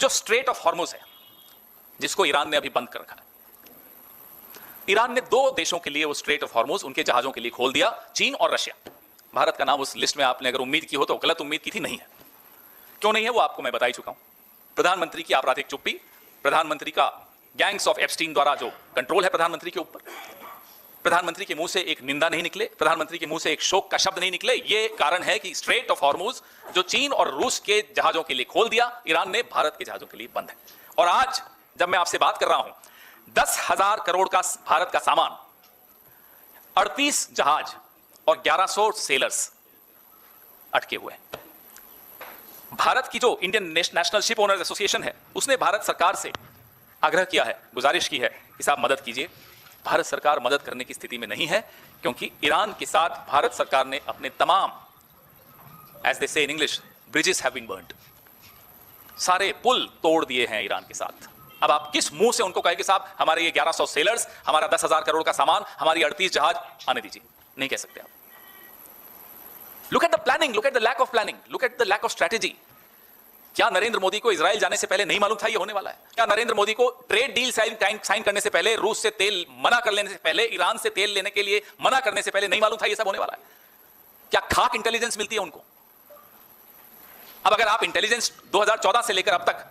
जो straight of Hormuz है, जिसको ईरान ने अभी बंद कर रखा है। ईरान ने 2 देशों के लिए वो स्ट्रेट ऑफ हॉर्मुज उनके जहाजों के लिए खोल दिया, चीन और रशिया। भारत का नाम उस लिस्ट में आपने अगर उम्मीद की हो तो गलत उम्मीद की थी, नहीं है। क्यों नहीं है वो आपको मैं बता ही चुका हूं। प्रधानमंत्री की आपराधिक चुप्पी, प्रधानमंत्री का गैंग्स ऑफ एप्स्टीन द्वारा जो कंट्रोल है प्रधानमंत्री के ऊपर, प्रधानमंत्री के मुंह से एक निंदा नहीं निकले, प्रधानमंत्री के मुंह से एक शोक का शब्द नहीं निकले, ये कारण है कि स्ट्रेट ऑफ हॉर्मुज जो चीन और रूस के जहाजों के लिए खोल दिया, ईरान ने भारत के जहाजों के लिए बंद है। और आज जब मैं आपसे बात कर रहा हूं, 10,000 करोड़ का भारत का सामान, 38 जहाज और 1100 सेलर्स अटके हुए हैं। भारत की जो Indian national ship owners association है, उसने भारत सरकार से आग्रह किया है, गुजारिश की है कि साहब मदद कीजिए। भारत सरकार मदद करने की स्थिति में नहीं है, क्योंकि ईरान के साथ भारत सरकार ने अपने तमाम, as they say in English, bridges have been burned, सारे पुल तोड़ दिए हैं ईरान के साथ। अब आप किस मुंह से उनको कहें कि साहब हमारे ये 1100 सेलर्स, हमारा 10,000 करोड़ का सामान, हमारी 38 जहाज आने दीजिए? नहीं कह सकते आप। Look at the planning, look at the lack of planning, look at the lack of strategy. क्या नरेंद्र मोदी को इजराइल जाने से पहले नहीं मालूम था ये होने वाला है? क्या नरेंद्र मोदी को ट्रेड डील साइन करने से पहले, रूस से तेल मना कर लेने से पहले, ईरान से तेल लेने के लिए मना करने से पहले नहीं मालूम था ये सब होने वाला है? क्या खाक इंटेलिजेंस मिलती है उनको? अब अगर आप इंटेलिजेंस 2014 से लेकर अब तक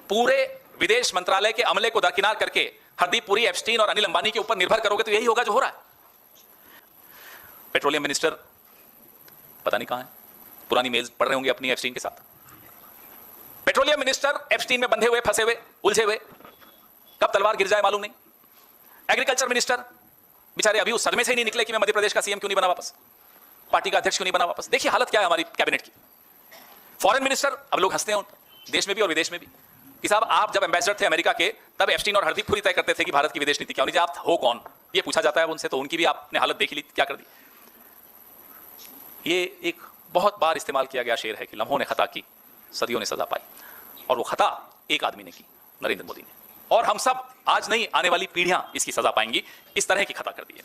पूरे विदेश मंत्रालय के अमले को दरकिनार करके हरदीप पुरी, एप्स्टीन और अनिल अंबानी के ऊपर निर्भर करोगे तो यही होगा जो हो रहा है। पेट्रोलियम मिनिस्टर पता नहीं कहां है, पुरानी मेल्स पढ़ रहे होंगे अपनी एप्स्टीन के साथ। पेट्रोलियम मिनिस्टर एप्स्टीन में बंधे हुए, फंसे हुए, उलझे हुए, कब तलवार गिर जाए मालूम नहीं। एग्रीकल्चर मिनिस्टर बेचारे अभी उस सदमे से ही नहीं निकले कि मैं मध्य प्रदेश का सीएम क्यों नहीं बना वापस, पार्टी का अध्यक्ष क्यों नहीं बना वापस। देखिए हालत क्या है हमारी कैबिनेट की। फॉरेन मिनिस्टर, अब लोग हंसते हैं उन पर, देश में भी और विदेश में भी, कि साहब आप जब एम्बेसडर थे अमेरिका के, तब एप्स्टीन और हरदीप पुरी तय करते थे कि भारत की विदेश नीति क्या होनी चाहिए। आप हो कौन, ये पूछा जाता है उनसे, तो उनकी भी आपने हालत देख ली, क्या कर दी। ये एक बहुत बार इस्तेमाल किया गया शेर है कि लम्हों ने खता की, सदियों ने सजा पाई, और वो खता एक आदमी ने की, नरेंद्र मोदी ने। और हम सब आज नहीं, आने वाली पीढ़ियां इसकी सजा पाएंगी। इस तरह की खता कर दी है।